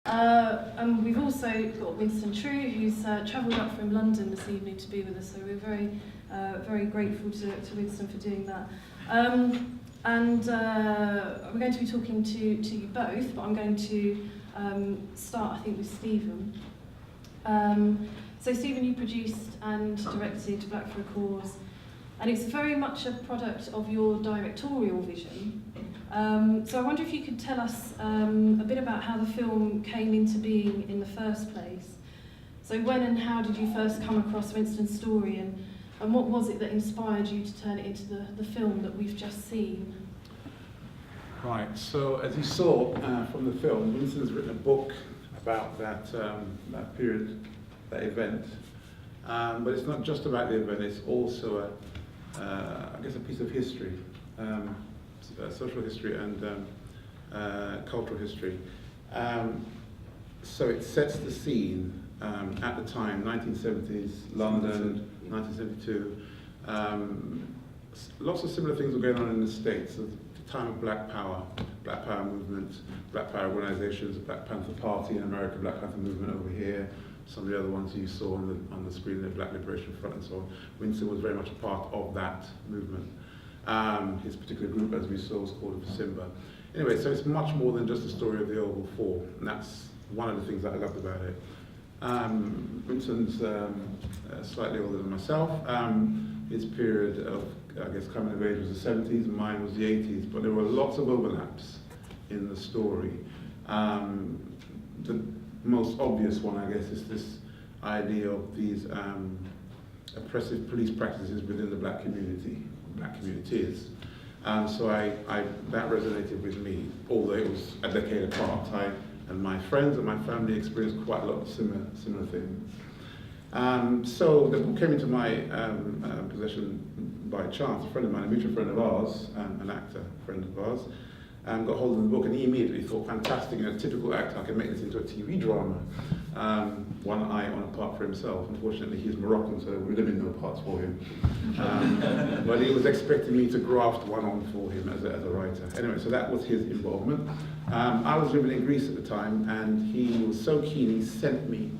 And we've also got Winston Trew, who's travelled up from London this evening to be with us, so we're very grateful to Winston for doing that. And we're going to be talking to you both, but I'm going to start, I think, with Stephen. So Stephen, you produced and directed Black for a Cause, and it's very much a product of your directorial vision. So I wonder if you could tell us a bit about how the film came into being in the first place. So when and how did you first come across Winston's story, and what was it that inspired you to turn it into the film that we've just seen? Right, so as you saw from the film, Winston's written a book about that period, that event. But it's not just about the event, it's also I guess a piece of history. Social history and cultural history. So it sets the scene at the time, 1970s, London, 1972. Lots of similar things were going on in the States at the time of Black Power movement, Black Power organizations, Black Panther Party in America, Black Panther movement over here, some of the other ones you saw on the screen, the Black Liberation Front and so on. Winston was very much a part of that movement. His particular group, as we saw, was called Simba. Anyway, so it's much more than just the story of the Oval Four, and that's one of the things that I loved about it. Winston's slightly older than myself. His period of, I guess, coming of age was the 70s, and mine was the 80s, but there were lots of overlaps in the story. The most obvious one, I guess, is this idea of these oppressive police practices within the black communities. So that resonated with me, although it was a decade apart. I and my friends and my family experienced quite a lot of similar things. So the book came into my possession by chance. A friend of mine, a mutual friend of ours, an actor friend of ours, got hold of the book, and he immediately thought, fantastic, a typical actor, I can make this into a TV drama. One eye on a part for himself. Unfortunately, he's Moroccan, so there would have been no parts for him. But he was expecting me to graft one on for him as a writer. Anyway, so that was his involvement. I was living in Greece at the time, and he was so keen, he sent me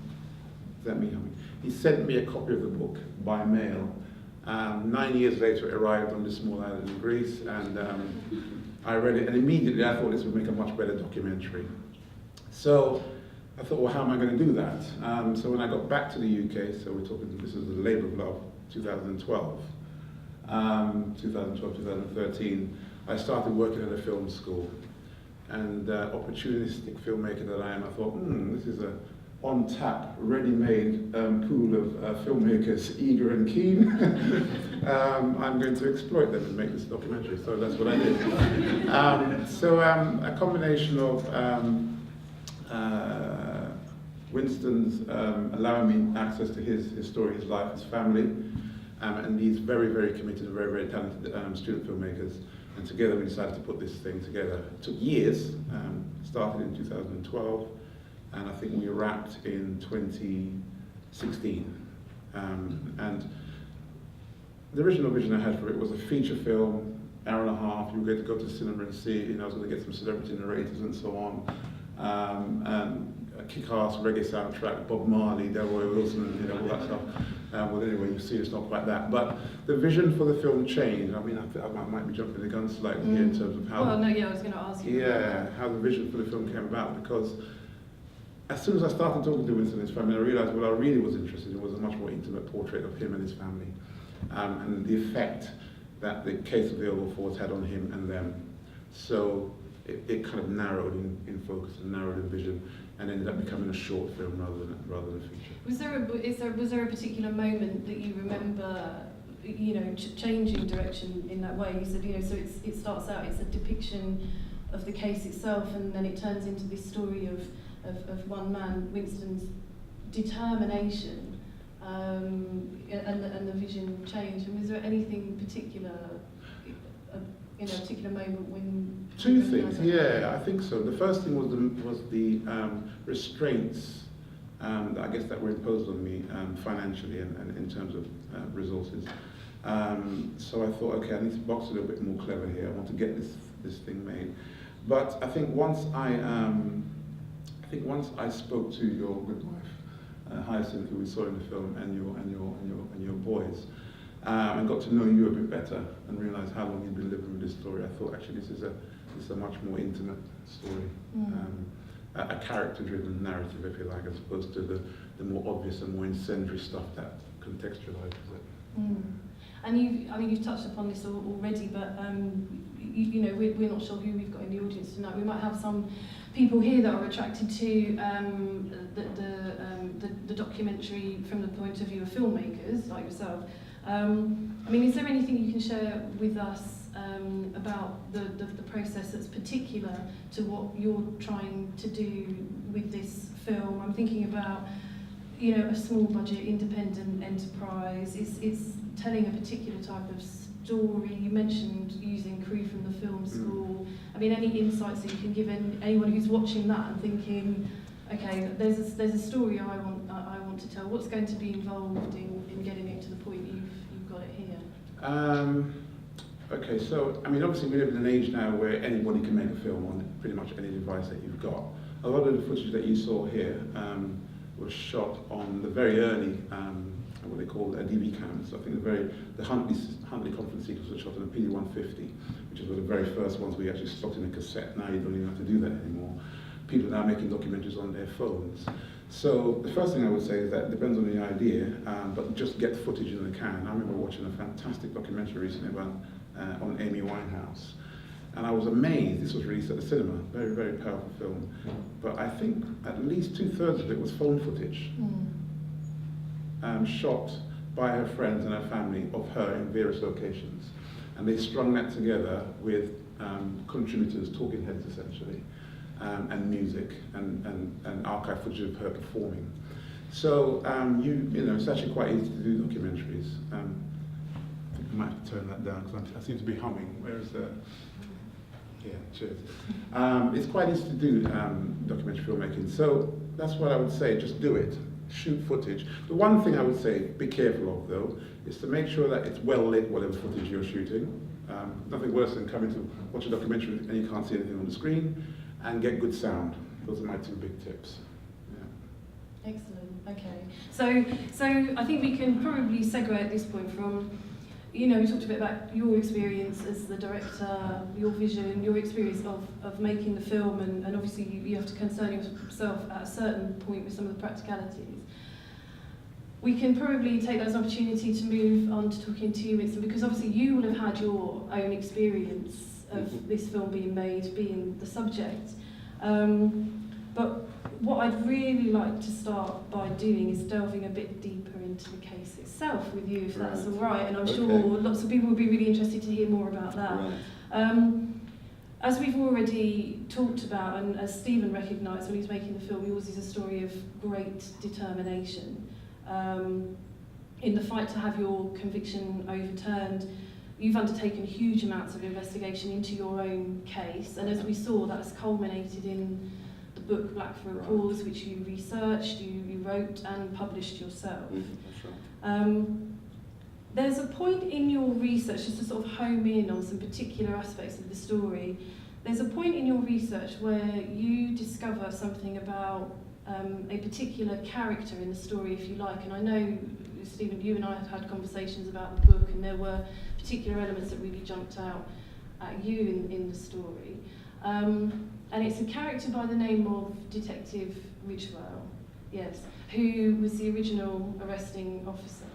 a copy of the book by mail. 9 years later, it arrived on this small island in Greece, and I read it, and immediately I thought this would make a much better documentary. So I thought, well, how am I going to do that? So when I got back to the UK, so we're talking, this is the Labour of Love, 2012, 2013, I started working at a film school. And opportunistic filmmaker that I am, I thought, this is a on-tap, ready-made pool of filmmakers eager and keen. I'm going to exploit them and make this documentary, so that's what I did. A combination of Winston's allowing me access to his story, his life, his family, and these very committed, very talented student filmmakers. And together we decided to put this thing together. It took years, started in 2012, and I think we wrapped in 2016. And the original vision I had for it was a feature film, hour and a half. You were going to go to the cinema and see it. I was going to get some celebrity narrators and so on. A kick-ass reggae soundtrack, Bob Marley, Delroy Wilson, all that stuff. Well, anyway, you see it's not quite that. But the vision for the film changed. I mean, I might be jumping the gun slightly here in terms of how... Well, no, yeah, I was going to ask you. Yeah, how the vision for the film came about, because as soon as I started talking to Winston and his family, I realized what I really was interested in was a much more intimate portrait of him and his family, and the effect that the case of the Oval Fours had on him and them. So it kind of narrowed in focus and narrowed in vision, and ended up becoming a short film rather than a feature. Was there a particular moment that you remember, changing direction in that way? You said, so it starts out, it's a depiction of the case itself, and then it turns into this story of one man, Winston's determination, and the vision changed. And was there anything particular, in a particular moment when? Two things, yeah, I think so. The first thing was the restraints, I guess, that were imposed on me financially and in terms of resources. So I thought, okay, I need to box a little bit more clever here. I want to get this thing made. But I think once I I think once I spoke to your good wife, Hyacinth, who we saw in the film, and your boys, and got to know you a bit better and realised how long you'd been living with this story, I thought actually this is a much more intimate story, a character-driven narrative, if you like, as opposed to the more obvious and more incendiary stuff that contextualises it. And you've touched upon this already, but we're not sure who we've got in the audience tonight. We might have some people here that are attracted to the documentary from the point of view of filmmakers like yourself. Is there anything you can share with us about the process that's particular to what you're trying to do with this film? I'm thinking about a small budget independent enterprise. It's telling a particular type of story. You mentioned using crew from the film school. Any insights that you can give anyone who's watching that and thinking, okay, there's a story I want to tell. What's going to be involved in getting it to the point you've got it here? Okay, so obviously we live in an age now where anybody can make a film on pretty much any device that you've got. A lot of the footage that you saw here was shot on the very early, what they call DV cams. I think the Huntley conference sequence was shot on a PD-150, which was one of the very first ones we actually stopped in a cassette. Now you don't even have to do that anymore. People are now making documentaries on their phones. So the first thing I would say is that it depends on the idea, but just get footage in the can. I remember watching a fantastic documentary recently on Amy Winehouse. And I was amazed. This was released at the cinema. Very, very powerful film. But I think at least 2/3 of it was phone footage, shot by her friends and her family of her in various locations. And they strung that together with contributors, talking heads essentially, and music and archive footage of her performing. So it's actually quite easy to do documentaries. I think I might have to turn that down because I seem to be humming. Where is the... Yeah, cheers. It's quite easy to do documentary filmmaking, so that's what I would say, just do it. Shoot footage. The one thing I would say, be careful of though, is to make sure that it's well lit, whatever footage you're shooting. Nothing worse than coming to watch a documentary and you can't see anything on the screen, and get good sound. Those are my 2 big tips. Yeah. Excellent, okay. So I think we can probably segue at this point from, we talked a bit about your experience as the director, your vision, your experience of making the film, and obviously you have to concern yourself at a certain point with some of the practicalities. We can probably take that as an opportunity to move on to talking to you, Winston, because obviously you will have had your own experience of this film being made, being the subject. But what I'd really like to start by doing is delving a bit deeper into the case itself with you, if that's all right. And I'm sure lots of people will be really interested to hear more about that. Right. As we've already talked about, and as Stephen recognised when he was making the film, yours is a story of great determination. In the fight to have your conviction overturned, you've undertaken huge amounts of investigation into your own case, and as we saw, that's culminated in the book Black for a Cause, which you researched, you wrote and published yourself. That's right. There's a point in your research, just to sort of home in on some particular aspects of the story, there's a point in your research where you discover something about a particular character in the story, if you like, and I know, Stephen, you and I had conversations about the book, and there were particular elements that really jumped out at you in the story. And it's a character by the name of Detective Ridgewell, yes, who was the original arresting officer.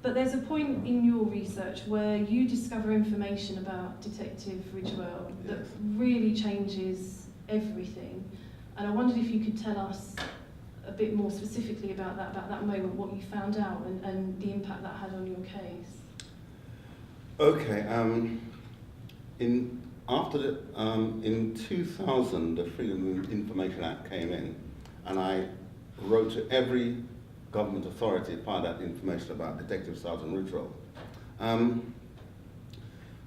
But there's a point in your research where you discover information about Detective Ridgewell that really changes everything. And I wondered if you could tell us a bit more specifically about that moment, what you found out and the impact that had on your case. Okay, in 2000, the Freedom of Information Act came in, and I wrote to every government authority to find out information about Detective Sergeant Ridgewell.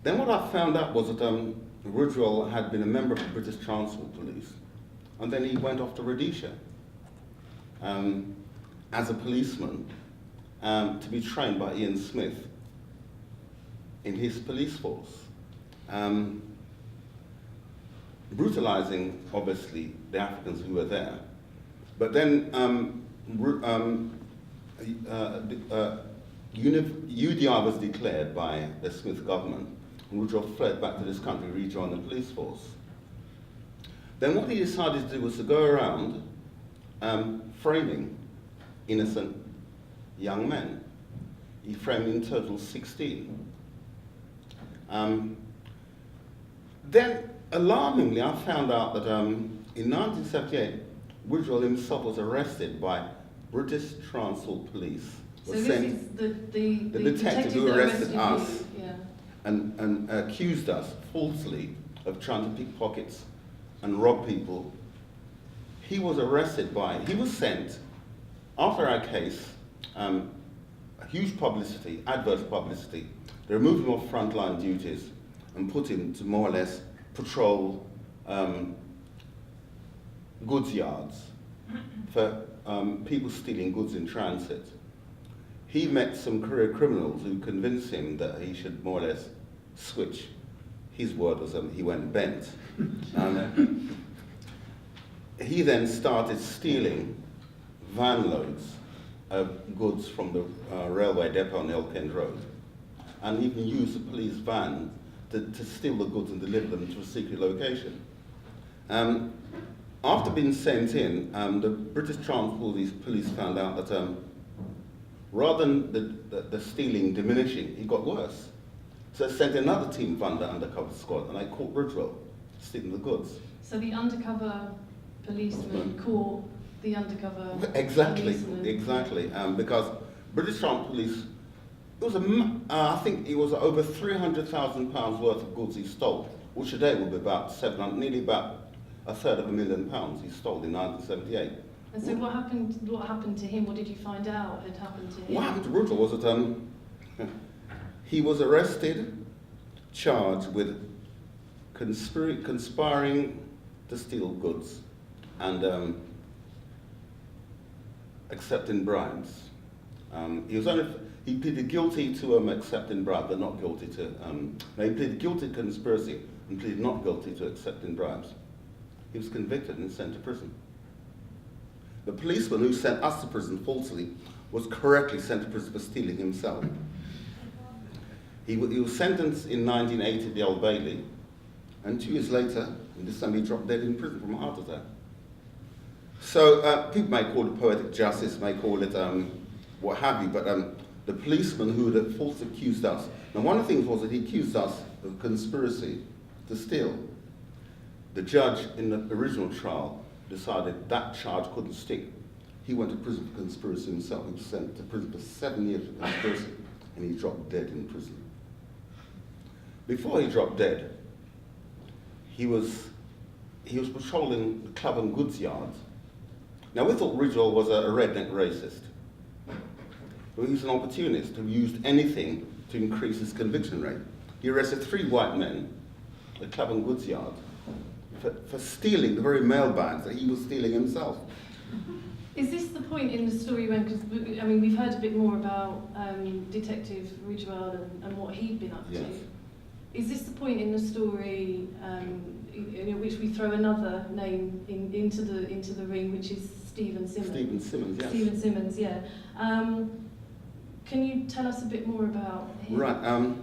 Then what I found out was that Ridgewell had been a member of the British Transport Police, and then he went off to Rhodesia as a policeman to be trained by Ian Smith in his police force. brutalizing, obviously, the Africans who were there. But then UDR was declared by the Smith government, and Woodrow fled back to this country, rejoined the police force. Then what he decided to do was to go around framing innocent young men. He framed in total 16. Then, alarmingly, I found out that in 1978, Woodrow himself was arrested by British Transport Police. So this is the detective who arrested us you. Yeah. and accused us falsely of trying to pick pockets and rob people. He was he was sent, after our case, huge publicity, adverse publicity. They removed him off frontline duties and put him to more or less patrol goods yards for people stealing goods in transit. He met some career criminals who convinced him that he should more or less switch. His word was he went bent. He then started stealing van loads of goods from the railway depot on Elk End Road, and even used the police van to steal the goods and deliver them to a secret location. After being sent in, the British Transport Police found out that rather than the stealing diminishing, it got worse. So they sent another team of undercover squad, and they caught Woodrow stealing the goods. So the undercover policeman caught the undercover policeman. Exactly. Because British Transport Police, it was I think it was over £300,000 worth of goods he stole, which today would be about nearly about £250,000 he stole in 1978. And so what happened to him? What did you find out had happened to him? What happened to Woodrow was that he was arrested, charged with conspiring to steal goods and accepting bribes. He pleaded guilty to accepting bribes, but not guilty to. He pleaded guilty to conspiracy and pleaded not guilty to accepting bribes. He was convicted and sent to prison. The policeman who sent us to prison falsely was correctly sent to prison for stealing himself. He was sentenced in 1980 at the Old Bailey, and 2 years later, in December, he dropped dead in prison from a heart attack. So people may call it poetic justice, may call it what have you, but the policeman who had falsely accused us. Now, one of the things was that he accused us of conspiracy to steal. The judge in the original trial decided that charge couldn't stick. He went to prison for conspiracy himself. He was sent to prison for 7 years for conspiracy, and he dropped dead in prison. Before he dropped dead, he was patrolling the club and goods yards. Now, we thought Woodrow was a redneck racist. But he was an opportunist who used anything to increase his conviction rate. He arrested 3 white men at the club and goods yard for stealing the very mailbags that he was stealing himself. Is this the point in the story when, because I mean, we've heard a bit more about Detective Ridgewell and what he'd been up Yes. to. Is this the point in the story in which we throw another name into the ring, which is Stephen Simmons? Stephen Simmons, yes. Stephen Simmons, yeah. Can you tell us a bit more about him? Right.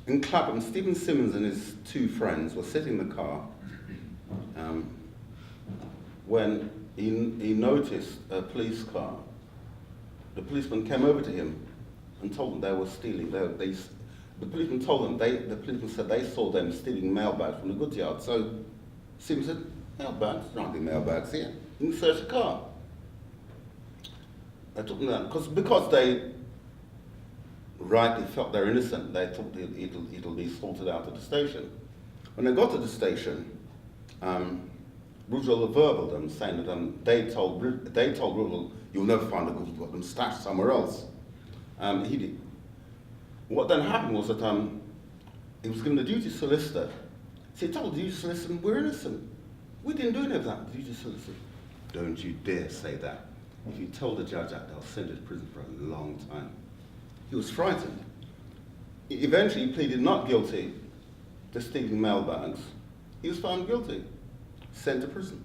In Clapham, Stephen Simmons and his 2 friends were sitting in the car when he noticed a police car. The policeman came over to him and told them they were stealing. The policeman told them, the policeman said they saw them stealing mailbags from the goods yard. So Simmons said, mailbags? There aren't any mailbags here. You can search the car. They took them down. Because they rightly felt they're innocent, they thought it'll be sorted out at the station. When they got to the station, Woodrow verbal them, saying that they told Woodrow, you'll never find the goods, we've got them stashed somewhere else. He did. What then happened was that he was given a duty solicitor. So he told the duty solicitor, we're innocent. We didn't do any of that, the duty solicitor. Don't you dare say that. If you tell the judge that, they'll send you to prison for a long time. He was frightened. Eventually, he pleaded not guilty to stealing mailbags He was found guilty, sent to prison.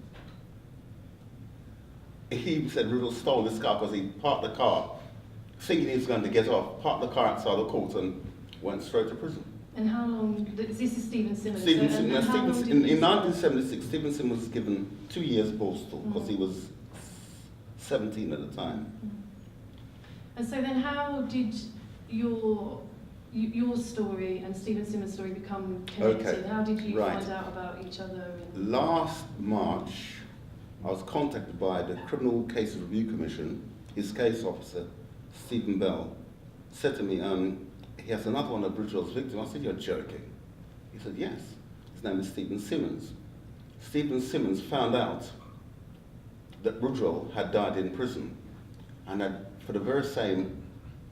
He said Rudolph stole this car because he parked the car, thinking he was going to get off, parked the car outside the court and went straight to prison. And how long, this is Stephen Simmons. Stephen so, Simmons, and how long did in he- 1976, Stephen Simmons was given 2 years postal because he was 17 at the time. And so then how did your story and Stephen Simmons' story become connected? Okay, How did you right. find out about each other? And... Last March, I was contacted by the Criminal Cases Review Commission. His case officer, Stephen Bell, said to me, he has another one of Bridgewell's victims. I said, you're joking. He said, yes. His name is Stephen Simmons. Stephen Simmons found out that Bridgewell had died in prison and had, for the very same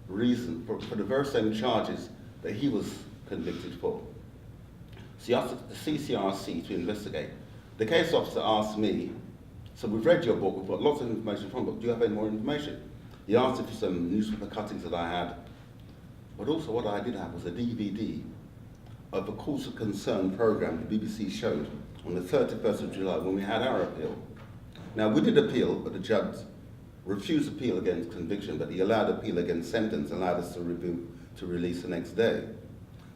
reason, for the very same charges that he was convicted for. So he asked the CCRC to investigate. The case officer asked me, so we've read your book, we've got lots of information from the book, do you have any more information? He asked if for some newspaper cuttings that I had, but also what I did have was a DVD of a Cause of Concern program the BBC showed on the 31st of July when we had our appeal. Now we did appeal, but the judge refused appeal against conviction, but he allowed appeal against sentence, allowed us to release the next day.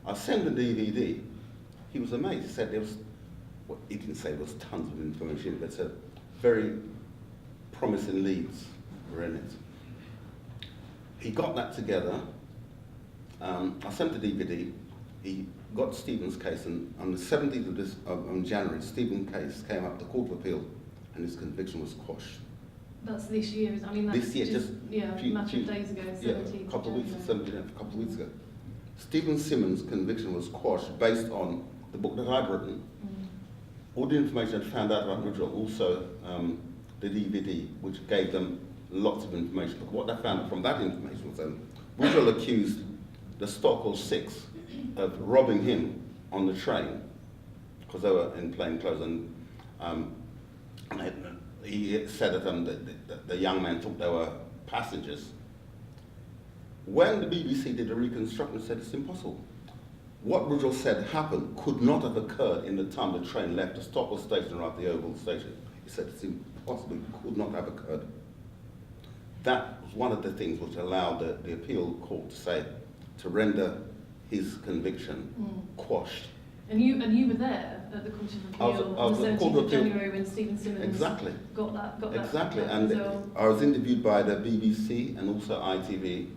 I sent the DVD. He was amazed. He said there was, well, he didn't say there was tons of information, but said very promising leads were in it. He got that together. I sent the DVD. He got Stephen's case, and on the 17th of January, Stephen's case came up to Court of Appeal, and his conviction was quashed. That's this year, I mean, that's This year, just a matter of days ago, 17th a couple of weeks, January. a couple of weeks ago. Stephen Simmons' conviction was quashed based on the book that I'd written. All the information I'd found out about Bridgewell, also the DVD, which gave them lots of information. But what I found from that information was Bridgewell accused the Stockwell Six of robbing him on the train because they were in plain clothes, and he said that the young man thought they were passengers. When the BBC did a reconstruction, said it's impossible. What Bridgewell said happened could not have occurred in the time the train left the Stockwell station or at the Oval station. He said it's impossible, it could not have occurred. That was one of the things which allowed the appeal court to render his conviction quashed. And you were there at the Court of Appeal I was on the at the Court 17th of of Appeal. January when Stephen Simmons Exactly. got that Exactly, that and result. I was interviewed by the BBC and also ITV,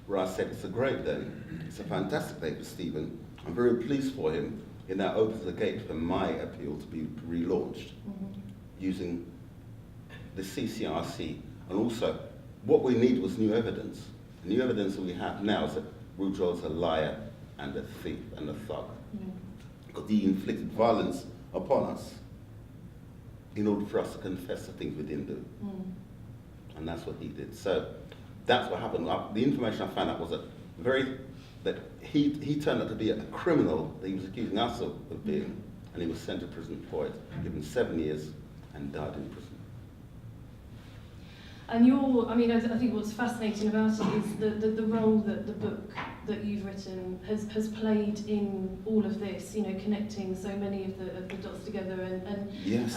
where I said it's a great day, it's a fantastic day for Stephen. I'm very pleased for him. It now opens the gate for my appeal to be relaunched using the CCRC. And also, what we need was new evidence. The new evidence that we have now is that Bridgewell's a liar and a thief and a thug. Because he inflicted violence upon us in order for us to confess the things we didn't do. And that's what he did. So that's what happened. The information I found out was that he turned out to be a criminal that he was accusing us of being, and he was sent to prison for it, given 7 years, and died in prison. And I think what's fascinating about it is the role that the book that you've written has played in all of this, connecting so many of the dots together, and yes.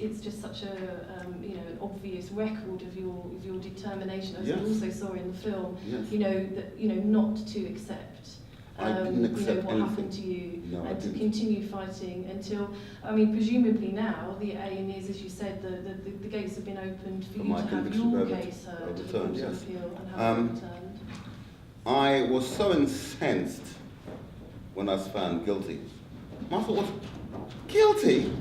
It's just such a an obvious record of your determination, as Yes. you also saw in the film. Yes. Not to accept. I didn't accept what anything. happened to you, No, I and to didn't. continue fighting until, presumably now the aim is, as you said, the gates have been opened for For you my to have conviction your over- case heard, to the overturned, Court of yes. Appeal, and have it overturned. I was so incensed when I was found guilty. My thought was, guilty?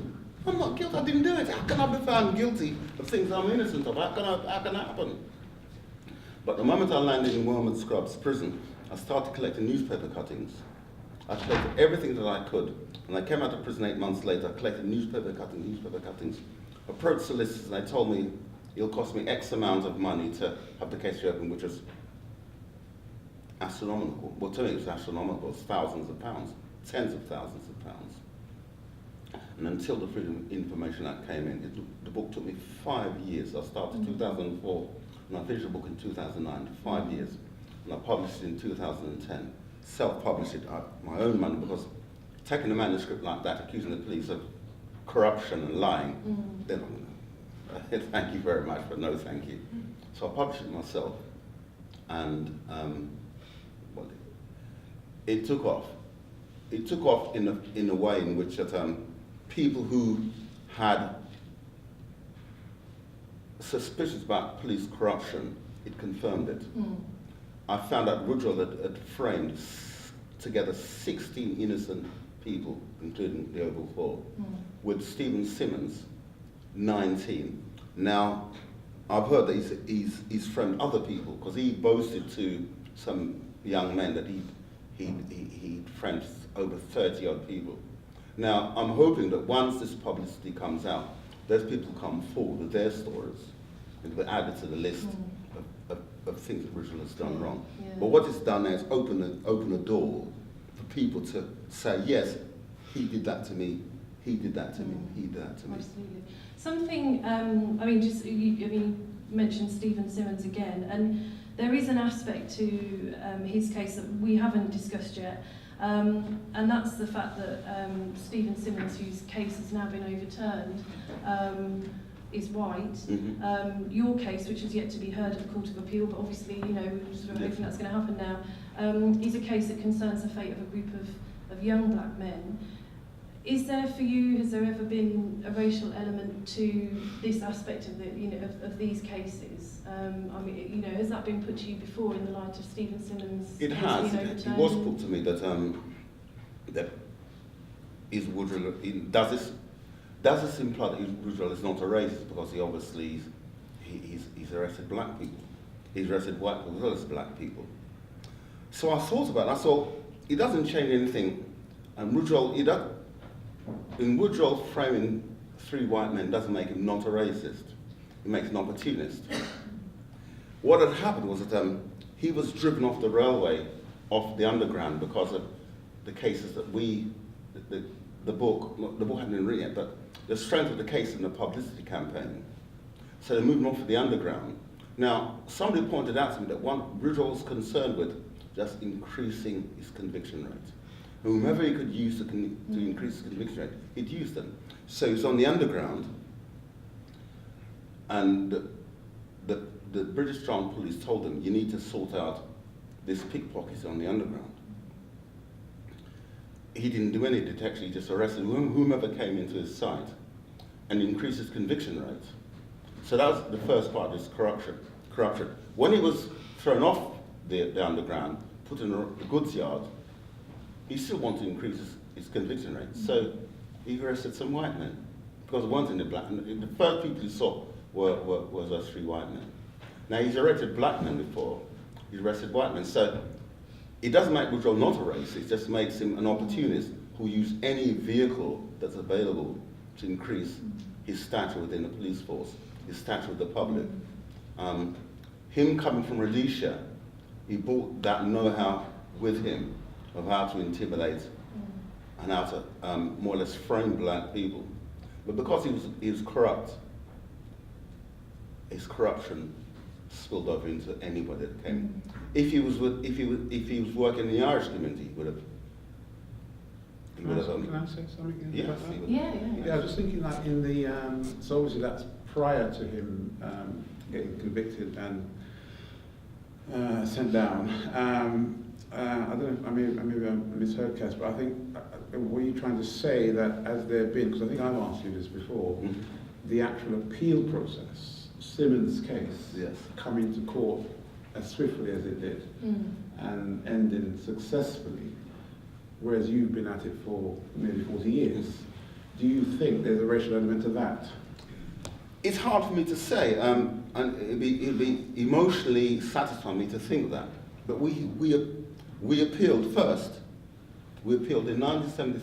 I'm not guilty, I didn't do it. How can I be found guilty of things I'm innocent of? How can that happen? But the moment I landed in Wormwood Scrubs prison, I started collecting newspaper cuttings. I collected everything that I could. When I came out of prison 8 months later, I collected newspaper cuttings, approached solicitors, and they told me it'll cost me X amount of money to have the case reopened, which was astronomical. Well, to me it was astronomical. It was thousands of pounds, tens of thousands of pounds. And until the Freedom of Information Act came in, the book took me 5 years. I started in 2004, and I finished the book in 2009, 5 years. And I published it in 2010. Self-published it out my own money because taking a manuscript like that, accusing the police of corruption and lying, then thank you very much, but no thank you. So I published it myself, and well, it took off. It took off in a way in which that, people who had suspicions about police corruption, it confirmed it. I found out Woodrow had framed together 16 innocent people, including the Oval Four, with Stephen Simmons, 19. Now, I've heard that he's framed other people, because he boasted to some young men that he'd framed over 30 odd people. Now, I'm hoping that once this publicity comes out, those people come forward with their stories and be added to the list of things that Richard has done wrong. Yeah. But what it's done now is open a door for people to say, yes, he did that to me, he did that to me, he did that to me. Absolutely. Something, I mean, you mentioned Stephen Simmons again, and there is an aspect to his case that we haven't discussed yet, and that's the fact that Stephen Simmons, whose case has now been overturned, is white. Your case, which is yet to be heard at the Court of Appeal, but obviously, you know, we're sort of hoping that's going to happen now, is a case that concerns the fate of a group of young black men. Is there for you, has there ever been a racial element to this aspect of the, you know, of these cases? I mean, you know, has that been put to you before in the light of Stephen Simmons? It has. It was put to me that that is Woodrow. Does this imply that Woodrow is not a racist because he obviously he's arrested black people, he's arrested white people as well as black people? So I thought about it. I thought it doesn't change anything, and Woodrow in Woodrow framing 3 white men doesn't make him not a racist. It makes him an opportunist. What had happened was that he was driven off the railway, off the underground, because of the cases that the book hadn't been written yet, but the strength of the case in the publicity campaign. So they moved him off to the underground. Now, somebody pointed out to me that Woodrow was concerned with just increasing his conviction rate. Whomever he could use to increase his conviction rate, he'd use them. So he was on the underground, and the British Crown Police told him, you need to sort out this pickpocket on the underground. He didn't do any detection, he just arrested whomever came into his sight and increased his conviction rate. So that was the first part, is corruption. When he was thrown off the underground, put in a goods yard, he still wanted to increase his conviction rate. So he arrested some white men, because there weren't any black men. The first people he saw were those 3 white men. Now, he's arrested black men before, he's arrested white men. So it doesn't make Woodrow not a racist, it just makes him an opportunist who uses any vehicle that's available to increase his stature within the police force, his stature with the public. Him coming from Rhodesia, he brought that know-how with him of how to intimidate and how to more or less frame black people. But because he was corrupt, his corruption spilled over into anybody that came. If he was working in the Irish community, he would have. Can I say something? Yes. Yeah, I was just thinking that in the so obviously that's prior to him getting convicted and sent down. I don't know, maybe I misheard Kass, but I think, were you trying to say that as there have been, because I think I've asked you this before, the actual appeal process, Simmons' case, yes, coming to court as swiftly as it did, and ending successfully, whereas you've been at it for nearly 40 years, do you think there's a racial element to that? It's hard for me to say, and it'd be emotionally satisfying me to think that. But we appealed first. We appealed in 1973.